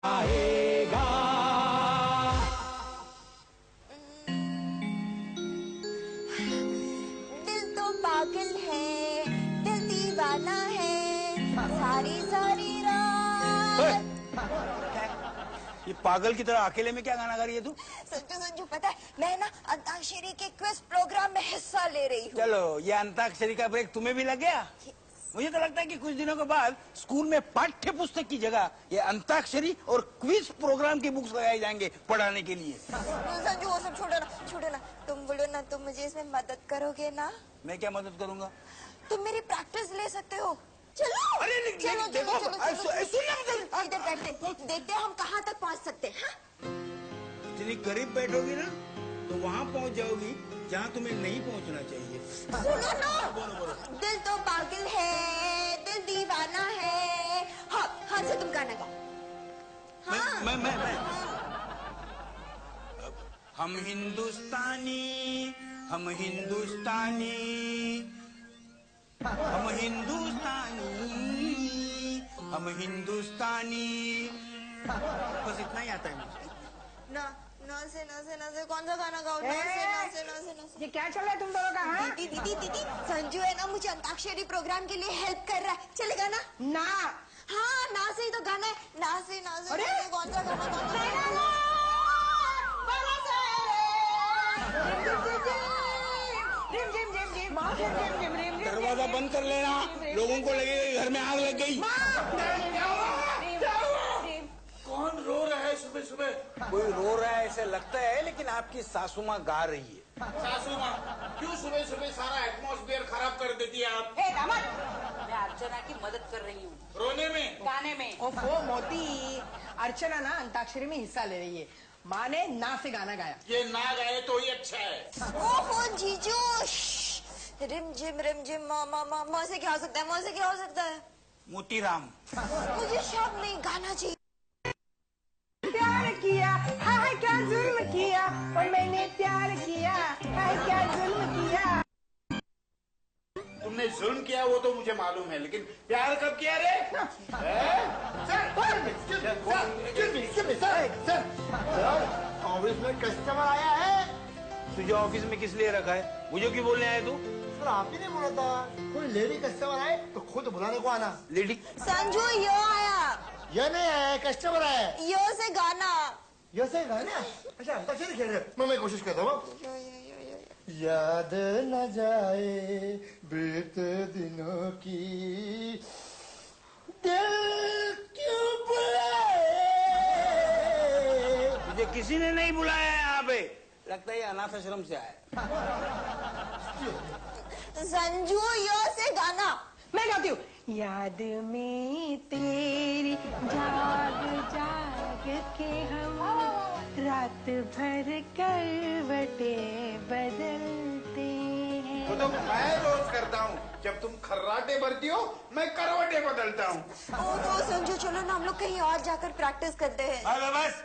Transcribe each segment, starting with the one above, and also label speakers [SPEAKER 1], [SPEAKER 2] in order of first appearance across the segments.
[SPEAKER 1] आएगा।
[SPEAKER 2] दिल तो पागल है, दिल दीवाना है, सारी सारी रात।
[SPEAKER 3] ये पागल की तरह अकेले में क्या गाना गा रही है तू?
[SPEAKER 2] संजू संजू पता है मैं ना अंताक्षरी के क्विज प्रोग्राम में हिस्सा ले रही हूँ।
[SPEAKER 3] चलो ये अंताक्षरी का ब्रेक तुम्हें भी लग गया? मुझे तो लगता है कि कुछ दिनों के बाद स्कूल में पाठ्य पुस्तक की जगह ये अंताक्षरी और क्विज प्रोग्राम की बुक्स लगाए जाएंगे पढ़ाने के लिए।
[SPEAKER 2] संजू वो सब छोड़ो ना, तुम बोलो ना, तुम मुझे इसमें मदद करोगे ना?
[SPEAKER 3] मैं क्या मदद करूंगा?
[SPEAKER 2] तुम मेरी प्रैक्टिस ले सकते हो। चलो
[SPEAKER 3] अरे
[SPEAKER 2] चलो
[SPEAKER 3] देखो,
[SPEAKER 2] इधर बैठते, देखते हैं हम कहाँ तक पहुँच सकते हैं।
[SPEAKER 3] इतनी करीब बैठोगी ना तो वहाँ पहुँच जाओगी जहाँ तुम्हें नहीं पहुँचना चाहिए।
[SPEAKER 2] सुनो ना, दिल तो पागल है, दिल दीवाना है। हाँ से तुम गाना गाओ। हाँ।
[SPEAKER 3] मैं हम हिंदुस्तानी, हम हिंदुस्तानी, हम हिंदुस्तानी, हम हिंदुस्तानी। बस इतना ही आता है मुझे।
[SPEAKER 2] ना से कौन सा गाना गाओ? ना से।
[SPEAKER 4] ये क्या चल रहा है तुम दोनों का? हाँ?
[SPEAKER 2] दीदी संजू है ना, मुझे अंताक्षरी प्रोग्राम के लिए हेल्प कर रहा है। चलेगा ना?
[SPEAKER 4] ना।
[SPEAKER 2] हाँ ना से ही तो गाना है। ना से
[SPEAKER 4] अरे
[SPEAKER 2] कौन सा गाना?
[SPEAKER 3] दरवाजा बंद कर लेना, लोगों को लगेगा घर में आग लग गई।
[SPEAKER 1] कौन रो रहा है सुबह सुबह?
[SPEAKER 3] कोई रो रहा है ऐसे लगता है, लेकिन आपकी सासू माँ गा रही है।
[SPEAKER 1] सासू माँ क्यों सुबह सुबह सारा एटमॉस्फेयर खराब कर देती है आप?
[SPEAKER 4] मैं अर्चना की मदद कर रही हूँ
[SPEAKER 1] रोने में,
[SPEAKER 4] गाने में। ओफो मोती, अर्चना ना अंताक्षरी में हिस्सा ले रही है। माँ ने ना से गाना गाया।
[SPEAKER 1] ये ना गाए तो ही अच्छा है।
[SPEAKER 2] ओहो जीजू, रिम जिम माँ से क्या हो सकता है? माँ से क्या हो सकता है?
[SPEAKER 3] मोतीराम।
[SPEAKER 2] मुझे शब्द नहीं, गाना चाहिए।
[SPEAKER 4] प्यार किया हाय क्या जुल्म किया, और मैंने प्यार किया हाय क्या जुल्म किया।
[SPEAKER 1] तुमने जुल्म किया वो तो मुझे मालूम है, लेकिन प्यार कब किया रे?
[SPEAKER 5] ऑफिस में कस्टमर आया है।
[SPEAKER 3] तुझे ऑफिस में किस लिए रखा है? मुझे क्यों बोलने आए तू?
[SPEAKER 5] सर आप ही नहीं बोला था, कोई लेडी कस्टमर आए तो खुद बुलाने को आना।
[SPEAKER 3] लेडी?
[SPEAKER 2] संजू यो आया।
[SPEAKER 5] ये नहीं आया, कस्टमर आया।
[SPEAKER 2] यो से गाना।
[SPEAKER 5] यो से गाना? अच्छा अंताक्षरी खेल रहे। मैं कोशिश करता हूँ। याद न जाए बीते दिनों की, दिल क्यों बुलाए।
[SPEAKER 3] मुझे किसी ने नहीं बुलाया है यहाँ पे, लगता है ये अनाथ आश्रम से आया।
[SPEAKER 2] संजू यो से गाना।
[SPEAKER 4] मैं गाती हूँ। याद में तेरी जाग जाग के हम रात भर करवटे बदलते हैं।
[SPEAKER 1] तो मैं रोज करता हूँ, जब तुम खर्राटे भरती हो मैं करवटे बदलता हूँ।
[SPEAKER 2] तो संजू चलो ना, हम लोग कहीं और जाकर प्रैक्टिस करते हैं।
[SPEAKER 3] बस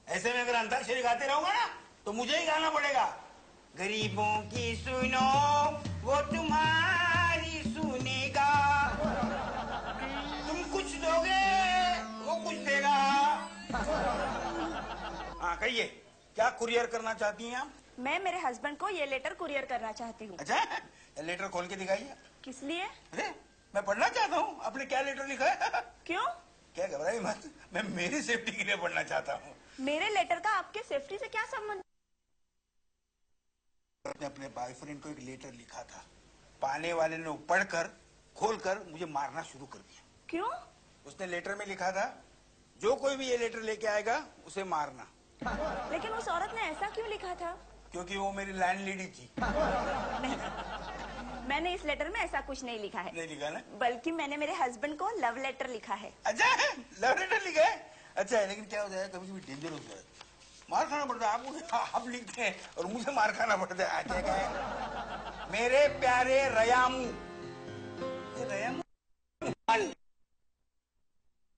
[SPEAKER 3] ऐसे में अगर अंताक्षरी गाते रहूंगा ना तो मुझे ही गाना पड़ेगा। गरीबों की सुनो वो तुम्हारी सुनेगा, तुम कुछ दोगे वो कुछ देगा। हाँ कहिए, क्या कुरियर करना चाहती हैं आप?
[SPEAKER 6] मैं मेरे हस्बैंड को ये लेटर कुरियर करना चाहती हूँ।
[SPEAKER 3] अच्छा, लेटर खोल के दिखाइए।
[SPEAKER 6] किस लिए?
[SPEAKER 3] अरे मैं पढ़ना चाहता हूँ, आपने क्या लेटर लिखा है?
[SPEAKER 6] क्यों?
[SPEAKER 3] क्या घबराई मत, मैं मेरी सेफ्टी के लिए पढ़ना चाहता हूँ।
[SPEAKER 6] मेरे लेटर का आपके सेफ्टी से क्या संबंध?
[SPEAKER 3] मैंने अपने बॉयफ्रेंड को एक लेटर लिखा था, पाने वाले ने पढ़कर खोलकर मुझे मारना शुरू कर दिया।
[SPEAKER 6] क्यों?
[SPEAKER 3] उसने लेटर में लिखा था, जो कोई भी ये लेटर लेके आएगा उसे मारना।
[SPEAKER 6] लेकिन उस औरत ने ऐसा क्यों लिखा था?
[SPEAKER 3] क्योंकि वो मेरी लैंडलेडी थी।
[SPEAKER 6] नहीं, मैंने इस लेटर में ऐसा कुछ नहीं लिखा है।
[SPEAKER 3] नहीं लिखा ना?
[SPEAKER 6] बल्कि मैंने मेरे हस्बैंड को लव लेटर लिखा है।
[SPEAKER 3] अच्छा, लव लेटर लिखा है? अच्छा है, लेकिन क्या होता है कभी कभी डेंजर होता है, मार खाना पड़ता है। आप लिखते हैं और मुझे मार खाना पड़ता है। क्या है? मेरे प्यारे रयामू, रयामू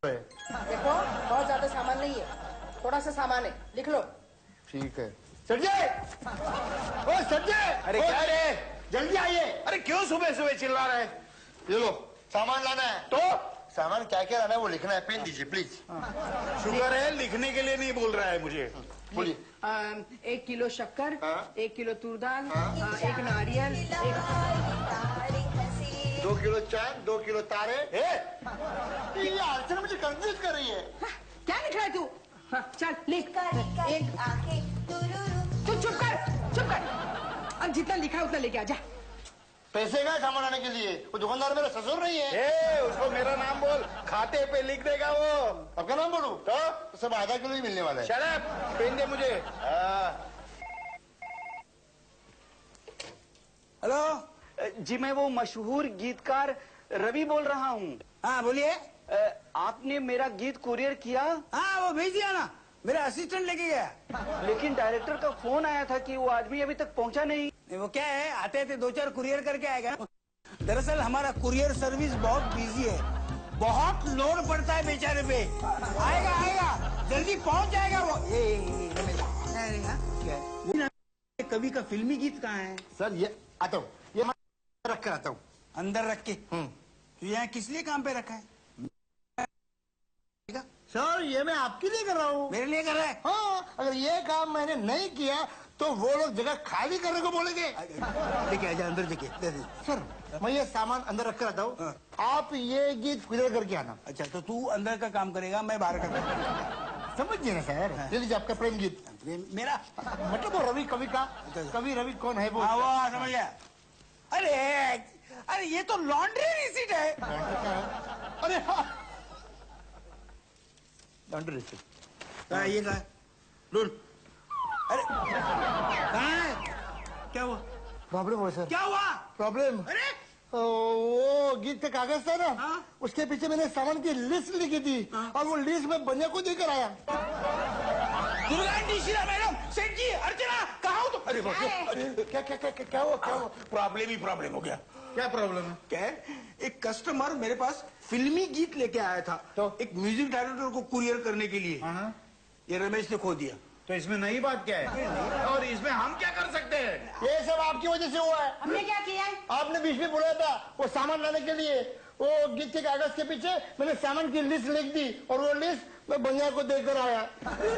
[SPEAKER 4] देखो बहुत ज्यादा सामान नहीं है, थोड़ा सा सामान है, लिख लो।
[SPEAKER 5] ठीक है। संजय, ओ संजय,
[SPEAKER 1] अरे क्या रे?
[SPEAKER 5] जल्दी आइए।
[SPEAKER 1] अरे क्यों सुबह सुबह चिल्ला रहे?
[SPEAKER 5] ये लो सामान लाना है।
[SPEAKER 1] तो
[SPEAKER 5] सामान क्या क्या लाना है वो लिखना है, पेन दीजिए प्लीज।
[SPEAKER 1] शुक्र है लिखने के लिए नहीं बोल रहा है मुझे।
[SPEAKER 5] बोलिए।
[SPEAKER 4] 1 किलो शक्कर,
[SPEAKER 5] हाँ।
[SPEAKER 4] 1 किलो तूर दाल, 1 नारियल,
[SPEAKER 5] 2 किलो चांद, 2 किलो तारे। ये अर्चना मुझे कंफ्यूज कर रही है।
[SPEAKER 4] क्या लिख रहा है तू? हाँ, चल लिख। एक तू चुप कर। अब जितना लिखा है उतना लेके आ जा।
[SPEAKER 5] पैसे का सामान लाने के लिए, वो दुकानदार मेरा ससुर नहीं है।
[SPEAKER 1] उसको मेरा नाम बोल, खाते पे लिख देगा वो।
[SPEAKER 5] आपका नाम बोलूं तो सब आधा किलो ही मिलने वाला है।
[SPEAKER 1] शट अप, पेन दे मुझे।
[SPEAKER 7] हेलो जी, मैं वो मशहूर गीतकार रवि बोल रहा हूँ।
[SPEAKER 3] हाँ बोलिए।
[SPEAKER 7] आपने मेरा गीत कुरियर किया?
[SPEAKER 3] हाँ वो भेज दिया ना, मेरा असिस्टेंट लेके गया।
[SPEAKER 7] लेकिन डायरेक्टर का फोन आया था कि वो आदमी अभी तक पहुंचा नहीं।
[SPEAKER 3] वो क्या है, आते थे 2-4 कुरियर करके आएगा। दरअसल हमारा कुरियर सर्विस बहुत बिजी है, बहुत लोड पड़ता है बेचारे पे। आएगा जल्दी पहुंच जाएगा वो। क्या है? कवि का फिल्मी गीत कहाँ है?
[SPEAKER 5] सर ये आता हूँ, ये मैं रख कर आता हूँ।
[SPEAKER 3] अंदर रख के। तो यहाँ किस लिए काम पे रखा है?
[SPEAKER 5] सर ये मैं आपके लिए कर रहा हूँ।
[SPEAKER 3] मेरे लिए कर रहा है?
[SPEAKER 5] हाँ, अगर ये काम मैंने नहीं किया तो वो लोग जगह खाली करने को बोलेंगे।
[SPEAKER 3] लेके आजा अंदर जाके दे दे।
[SPEAKER 5] सर मैं ये सामान अंदर रख कर आता हूँ, आप ये गीत कुरियर करके आना।
[SPEAKER 3] अच्छा तो तू अंदर का काम करेगा, मैं बाहर का काम।
[SPEAKER 5] समझिए ना सर। ये लीजिए आपका प्रेम गीत।
[SPEAKER 3] मेरा
[SPEAKER 5] मतलब वो रवि कवि का। कवि रवि कौन है वो?
[SPEAKER 3] हाँ वो समझ गया। अरे ये तो लॉन्ड्री रिसीट है।
[SPEAKER 5] अरे हाँ, लॉन्ड्री रिसीट।
[SPEAKER 3] ये कहा ढूंढ। अरे कहाँ है? क्या हुआ?
[SPEAKER 5] प्रॉब्लम हो सर।
[SPEAKER 3] क्या हुआ?
[SPEAKER 5] प्रॉब्लम?
[SPEAKER 3] अरे
[SPEAKER 5] वो गीत का कागज था ना,
[SPEAKER 3] हाँ?
[SPEAKER 5] उसके पीछे मैंने सामान की लिस्ट लिखी थी, और वो लिस्ट में बनिया को देकर आया।
[SPEAKER 3] दुर्गा आंटी, शीला मैडम, सेठ जी, अर्चना, कहाँ हो तुम? अरे बाप रे,
[SPEAKER 5] क्या हुआ?
[SPEAKER 3] प्रॉब्लम ही प्रॉब्लम हो गया।
[SPEAKER 5] क्या प्रॉब्लम है?
[SPEAKER 3] क्या है, एक कस्टमर मेरे पास फिल्मी गीत लेके आया था,
[SPEAKER 5] तो?
[SPEAKER 3] एक म्यूजिक डायरेक्टर को कुरियर करने के लिए। ये रमेश ने खो दिया।
[SPEAKER 1] तो इसमें नई बात क्या है? और इसमें हम क्या कर सकते हैं?
[SPEAKER 5] ये सब आपकी वजह से हुआ है।
[SPEAKER 4] हमने क्या किया है?
[SPEAKER 5] आपने बीच में बोला था वो सामान लाने के लिए, वो गीत के कागज के पीछे मैंने सामान की लिस्ट लिख दी, और वो लिस्ट मैं बनिया को देकर आया।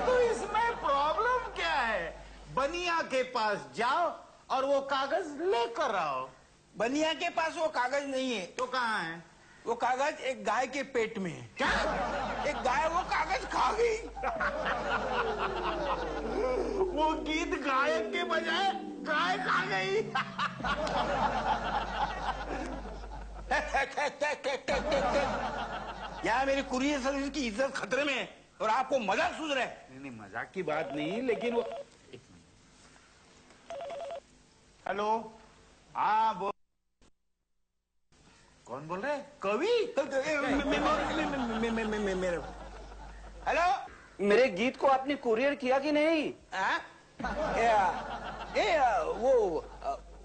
[SPEAKER 1] तो इसमें प्रॉब्लम क्या है? बनिया के पास जाओ और वो कागज लेकर आओ।
[SPEAKER 3] बनिया के पास वो कागज नहीं है।
[SPEAKER 1] तो कहाँ है?
[SPEAKER 3] वो कागज एक गाय के पेट में है।
[SPEAKER 1] क्या?
[SPEAKER 3] एक गाय वो कागज खा गई।
[SPEAKER 1] वो गीत गायक के बजाय गाय खा गई।
[SPEAKER 3] यहाँ मेरी कुरियर सर्विस की इज्जत खतरे में है और आपको मजाक सूझ रहा है।
[SPEAKER 1] नहीं मजाक की बात नहीं, लेकिन वो। हेलो, हाँ बोल। कौन बोल रहे हैं? कवि?
[SPEAKER 3] हेलो,
[SPEAKER 7] मेरे गीत को आपने कुरियर किया कि नहीं?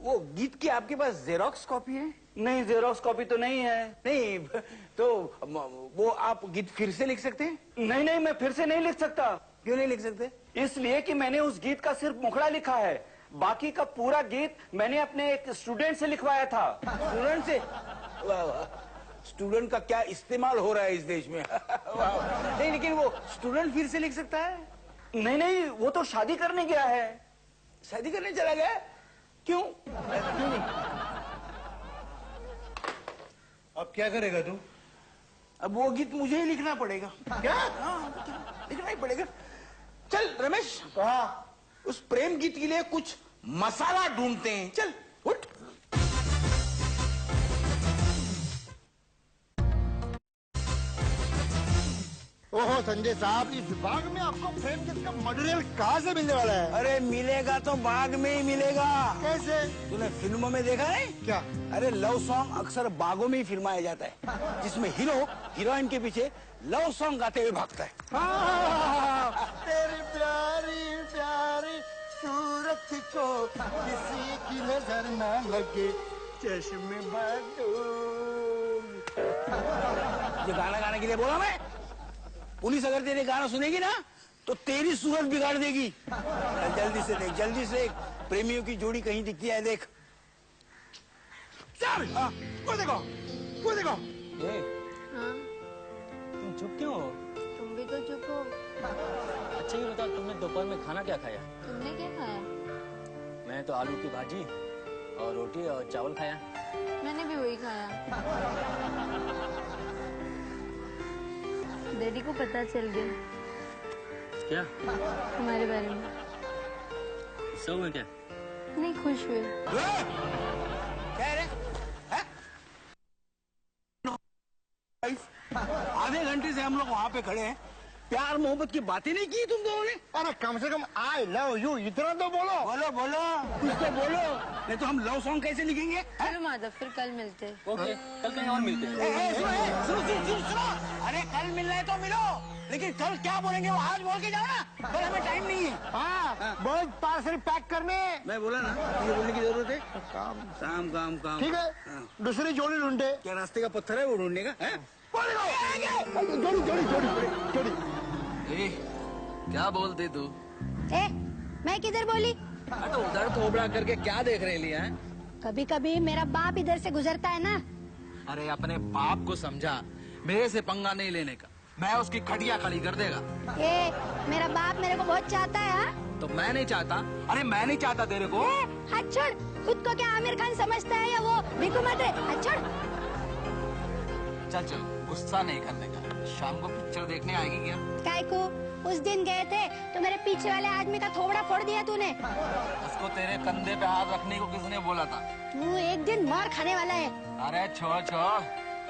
[SPEAKER 3] वो गीत की आपके पास जेरोक्स कॉपी है?
[SPEAKER 7] नहीं, जेरोक्स कॉपी तो नहीं है।
[SPEAKER 3] नहीं तो वो आप गीत फिर से लिख सकते हैं?
[SPEAKER 7] नहीं, मैं फिर से नहीं लिख सकता।
[SPEAKER 3] क्यों नहीं लिख सकते?
[SPEAKER 7] इसलिए कि मैंने उस गीत का सिर्फ मुखड़ा लिखा है, बाकी का पूरा गीत मैंने अपने एक स्टूडेंट से लिखवाया था।
[SPEAKER 3] स्टूडेंट से? स्टूडेंट का क्या इस्तेमाल हो रहा है इस देश में। नहीं लेकिन वो स्टूडेंट फिर से लिख सकता है?
[SPEAKER 7] नहीं, वो तो शादी करने गया है।
[SPEAKER 3] शादी करने चला गया? क्यों? क्यों नहीं?
[SPEAKER 1] अब क्या करेगा तू?
[SPEAKER 3] अब वो गीत मुझे ही लिखना पड़ेगा।
[SPEAKER 1] क्या?
[SPEAKER 3] हाँ, लिखना ही पड़ेगा। चल रमेश,
[SPEAKER 5] कहा?
[SPEAKER 3] उस प्रेम गीत के लिए कुछ मसाला ढूंढते हैं। चल उठ।
[SPEAKER 5] ओहो संजय साहब, इस बाग में आपको प्रेम गीत का मटेरियल कहाँ से मिलने वाला है?
[SPEAKER 3] अरे मिलेगा तो बाग में ही मिलेगा।
[SPEAKER 5] कैसे?
[SPEAKER 3] तूने फिल्मों में देखा है
[SPEAKER 5] क्या?
[SPEAKER 3] अरे लव सॉन्ग अक्सर बागों में ही फिल्माया जाता है, जिसमें हीरो हीरोइन के पीछे लव सॉन्ग गाते हुए भागता है।
[SPEAKER 5] तेरी प्यारी प्यारी सूरत को किसी की नजर ना लगे, चश्मे बदूम।
[SPEAKER 3] जो गाना गाने के लिए बोला मैं, पुलिस अगर तेरे गाना सुनेगी ना तो तेरी सूरत बिगाड़ देगी। जल्दी से देख, जल्दी से देख, प्रेमियों की जोड़ी कहीं दिखती है देख। चल, वो देखो, वो देखो।
[SPEAKER 8] चुप क्यों हो?
[SPEAKER 2] तुम भी तो चुप हो।
[SPEAKER 8] अच्छा ये बताओ, तुमने दोपहर में खाना क्या खाया?
[SPEAKER 2] तुमने क्या खाया?
[SPEAKER 8] मैं तो आलू की भाजी और रोटी और चावल खाया।
[SPEAKER 2] मैंने भी वही खाया। डैडी को पता चल गया।
[SPEAKER 8] क्या?
[SPEAKER 2] तुम्हारे बारे में।
[SPEAKER 8] सब में क्या?
[SPEAKER 2] नहीं, खुश हुए।
[SPEAKER 3] क्या रे? हैं? आधे घंटे से हम लोग वहाँ पे खड़े हैं, प्यार मोहब्बत की बातें नहीं की तुम दोनों ने?
[SPEAKER 5] अरे कम से कम आई लव यू इतना तो बोलो।
[SPEAKER 3] बोलो बोलो, कुछ तो बोलो, नहीं तो हम लव सॉन्ग कैसे लिखेंगे?
[SPEAKER 2] चलो माधव, फिर कल मिलते हैं।
[SPEAKER 8] ओके, कल कहीं और मिलते हैं।
[SPEAKER 3] सुनो, अरे कल मिलना है तो मिलो, लेकिन कल क्या बोलेंगे वो आज बोल के जाओ ना, कल हमें टाइम नहीं है।
[SPEAKER 5] हाँ, बहुत पार्सल पैक करने।
[SPEAKER 3] मैं बोला ना, ये बोलने की जरूरत है। काम काम काम काम।
[SPEAKER 5] ठीक है, दूसरी जोड़ी ढूंढे।
[SPEAKER 3] क्या रास्ते का पत्थर है वो ढूंढने का?
[SPEAKER 5] जोड़ी जोड़ी जोड़ी जोड़ी।
[SPEAKER 8] ए, क्या बोलते तू?
[SPEAKER 9] ए, मैं किधर बोली?
[SPEAKER 8] तो उधर थोबड़ा करके क्या देख रहे लिया है?
[SPEAKER 9] कभी कभी मेरा बाप इधर से गुजरता है ना।
[SPEAKER 8] अरे अपने बाप को समझा, मेरे से पंगा नहीं लेने का, मैं उसकी खटिया खड़ी कर देगा।
[SPEAKER 9] ए, मेरा बाप मेरे को बहुत चाहता है। हाँ?
[SPEAKER 8] तो मैं नहीं चाहता। अरे मैं नहीं चाहता तेरे को।
[SPEAKER 9] ए, हाथ छोड़। खुद को क्या आमिर खान समझता है या वो भिकू मत है? हाथ छोड़।
[SPEAKER 8] चल चल, गुस्सा नहीं करने का। शाम को पिक्चर देखने आएगी क्या?
[SPEAKER 9] काय को? उस दिन गए थे तो मेरे पीछे वाले आदमी का थोबड़ा फोड़ दिया तूने।
[SPEAKER 8] उसको तेरे कंधे पे हाथ रखने को किसने बोला था?
[SPEAKER 9] तू एक दिन मार खाने वाला है।
[SPEAKER 8] अरे छोड़ छोड़,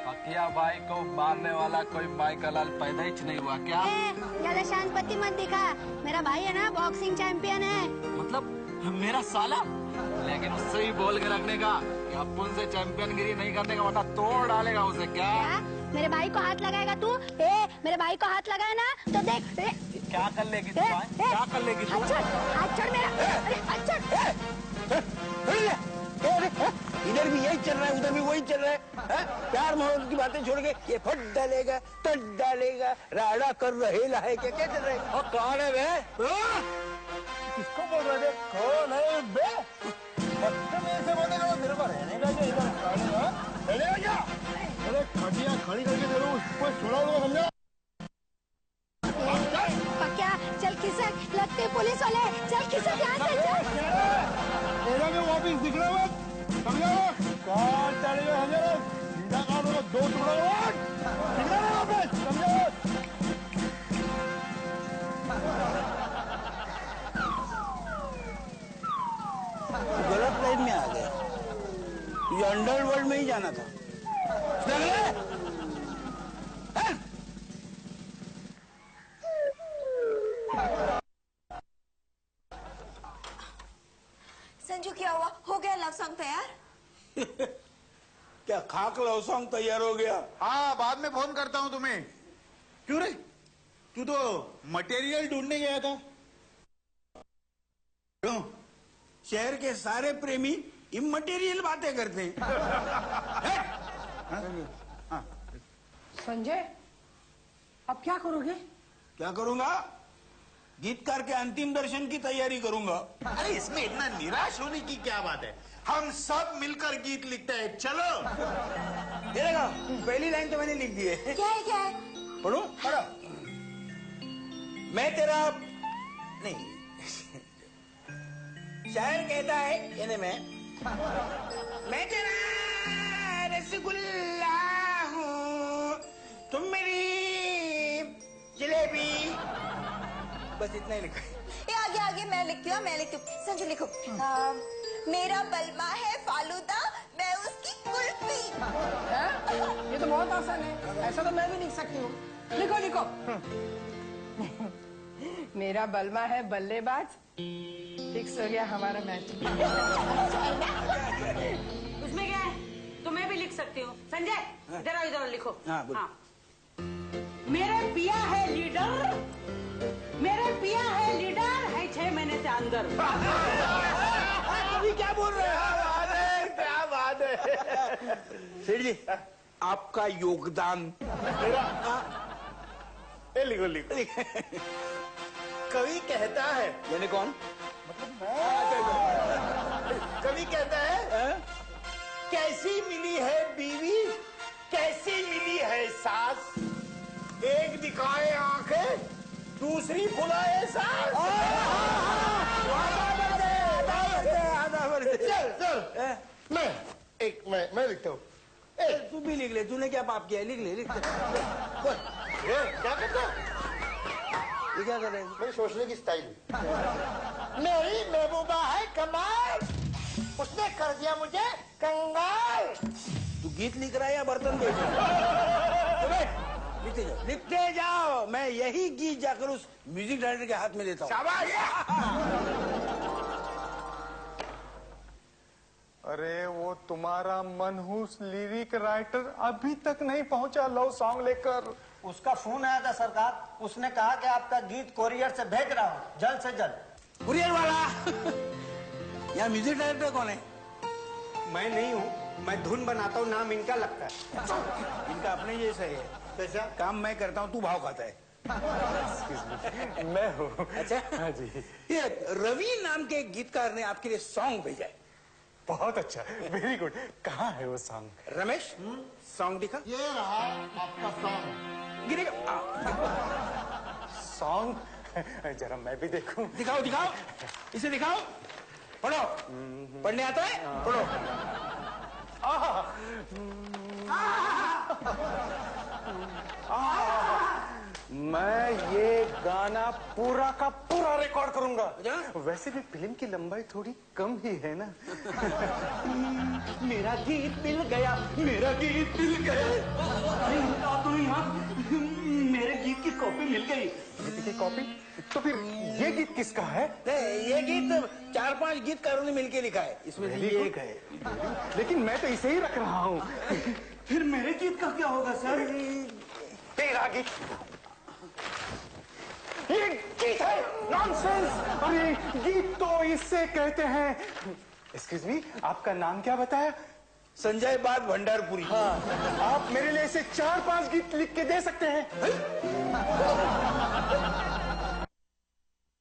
[SPEAKER 8] पकिया बाई को मारने वाला कोई बाई का लाल पैदा ही नहीं हुआ क्या?
[SPEAKER 9] ज्यादा शांतपति मत दिखा। मेरा भाई है ना, बॉक्सिंग चैंपियन है।
[SPEAKER 8] मतलब मेरा साला? लेकिन उससे ही बोल के रखने का कि अपन से चैंपियनगिरी नहीं करने का, मतलब तोड़ डालेगा उसे। क्या
[SPEAKER 9] मेरे भाई को हाथ लगाएगा तू? मेरे भाई को हाथ लगाए ना तो देख।
[SPEAKER 8] क्या कर लेगी तू? क्या कर लेगी तू?
[SPEAKER 9] हाथ छोड़ मेरा। अरे हाथ छोड़।
[SPEAKER 3] इधर भी यही चल रहा है, उधर भी वही चल रहा है। प्यार मोहब्बत की बातें छोड़ के ये फट डालेगा, तट डालेगा, राड़ा कर रहेला है, क्या क्या चल रहा है?
[SPEAKER 8] और कौन है बे?
[SPEAKER 5] किसको बोल रहे थे? कौन है बे? ऐसे बोलेगा तो मेरे को रहने का क्या इधर? रहने का क्या? अरे खटिया खड़ी करके दे रहा हूँ, कोई सुना होगा समझा?
[SPEAKER 9] पक्का चल खिसक, लगते पुलिस वाले। चल खिसक यहाँ से, चल।
[SPEAKER 5] मेरा भी वापिस दिख रहा है, समझा? कौन चलेगा समझा? सीधा काम होगा, 2 टुकड़ा होगा, दिख रहा है वापिस, समझा?
[SPEAKER 3] गलत लाइन में आ गया, ये अंडरवर्ल्ड में ही जाना था।
[SPEAKER 2] संजू, क्या हुआ? हो गया लव सॉन्ग तैयार?
[SPEAKER 3] क्या खाक लव सॉन्ग तैयार हो गया?
[SPEAKER 1] हाँ, बाद में फोन करता हूँ तुम्हें। क्यों रे, तू तो मटेरियल ढूंढने गया था।
[SPEAKER 3] क्यों? शहर के सारे प्रेमी इमटेरियल बातें करते हैं।
[SPEAKER 4] संजय, अब क्या करोगे?
[SPEAKER 3] क्या करूंगा? गीतकार के अंतिम दर्शन की तैयारी करूंगा।
[SPEAKER 1] अरे इसमें इतना निराश होने की क्या बात है? हम सब मिलकर गीत लिखते हैं, चलो।
[SPEAKER 3] देखा, पहली लाइन तो मैंने लिख दी है।
[SPEAKER 2] क्या है, क्या है?
[SPEAKER 3] पढ़ो पढ़ो। मैं तेरा नहीं, शायर कहता है, यानी मैं तेरा रसगुल्ला हूँ, तुम मेरी जलेबी। बस इतना ही लिखा है।
[SPEAKER 2] ये आगे आगे मैं लिखती हूँ, मैं लिखती हूँ। संजू लिखो। मेरा बलमा है फालूदा, मैं उसकी कुल्फी।
[SPEAKER 4] ये तो बहुत आसान है, ऐसा तो मैं भी लिख सकती हूँ। लिखो लिखो। मेरा बलमा है बल्लेबाज, फिक्स हो गया हमारा मैच।
[SPEAKER 6] उसमें क्या है? तो मैं भी लिख सकती हूँ। संजय, इधर लिखो।
[SPEAKER 3] हाँ, बोलो।
[SPEAKER 6] मेरे पिया है लीडर, मेरे पिया है लीडर, है 6 महीने से अंदर।
[SPEAKER 3] अभी क्या बोल रहे हैं?
[SPEAKER 1] क्या बात है?
[SPEAKER 3] सेठ जी, आपका योगदान।
[SPEAKER 1] लिखो लिखो। कवि कहता है,
[SPEAKER 3] यानी कौन?
[SPEAKER 1] कवि कहता है, कैसी मिली है बीवी, कैसी मिली है सास,
[SPEAKER 3] एक दिखाए आंखें, दूसरी फुलाए सांस।
[SPEAKER 5] चल चल, मैं लिखता हूँ।
[SPEAKER 3] तू भी लिख ले, तूने क्या पाप किया? लिख ले, लिख ले।
[SPEAKER 5] क्या करता?
[SPEAKER 3] ये क्या कर रहे हैं?
[SPEAKER 5] मेरी सोचने की स्टाइल। मेरी महबूबा है कमाल, उसने कर दिया मुझे कंगाल।
[SPEAKER 3] तू गीत लिख रहा है या बर्तन बेच रहा है? लिखते जाओ, लिखते जाओ। मैं यही गीत जाकर उस म्यूजिक डायरेक्टर के हाथ में देता हूँ।
[SPEAKER 10] अरे वो तुम्हारा मनहूस लिरिक राइटर अभी तक नहीं पहुंचा लव सॉन्ग लेकर।
[SPEAKER 7] उसका फोन आया था सरकार, उसने कहा कि आपका गीत कोरियर से भेज रहा हूँ जल्द से जल्द।
[SPEAKER 3] कुरियर वाला यहाँ म्यूजिक डायरेक्टर कौन है?
[SPEAKER 7] मैं नहीं हूँ, मैं धुन बनाता हूँ, नाम इनका लगता है।
[SPEAKER 3] इनका अपने जैसा है।
[SPEAKER 7] कैसा?
[SPEAKER 3] काम मैं करता हूँ, तू भाव खाता है।
[SPEAKER 10] मैं हूँ।
[SPEAKER 3] अच्छा
[SPEAKER 10] हाँ जी।
[SPEAKER 3] ये रवि नाम के एक गीतकार ने आपके लिए सॉन्ग भेजा है।
[SPEAKER 10] बहुत अच्छा, वेरी गुड। कहाँ है वो सॉन्ग?
[SPEAKER 3] रमेश, सॉन्ग दिखा।
[SPEAKER 5] ये रहा आपका सॉन्ग।
[SPEAKER 3] गिरेगा
[SPEAKER 10] सॉन्ग जरा मैं भी देखूं।
[SPEAKER 3] दिखाओ दिखाओ, इसे दिखाओ। पढ़ो, पढ़ने आता है? पढ़ो।
[SPEAKER 10] मैं ये गाना पूरा का पूरा रिकॉर्ड करूंगा।
[SPEAKER 3] अच्छा?
[SPEAKER 10] वैसे भी फिल्म की लंबाई थोड़ी कम ही है ना।
[SPEAKER 7] मेरा गीत मिल गया, मेरा गीत मिल गया। अरे आप तो यहाँ, मेरे गीत की कॉपी मिल गई।
[SPEAKER 10] गीत की कॉपी? तो फिर ये गीत किसका है?
[SPEAKER 3] ये गीत 4-5 गीतकारों ने मिलकर लिखा है, इसमें से ये एक है।
[SPEAKER 10] लेकिन मैं तो इसे ही रख रहा हूँ।
[SPEAKER 7] फिर मेरे गीत का क्या होगा सर?
[SPEAKER 10] तेरा गीत, ये गीत है। नॉनसेंस। अरे गीत तो इससे कहते हैं। एक्सक्यूज मी, आपका नाम क्या बताया?
[SPEAKER 3] संजय बात भंडारपुरी।
[SPEAKER 10] हाँ, आप मेरे लिए इसे 4-5 गीत लिख के दे सकते हैं?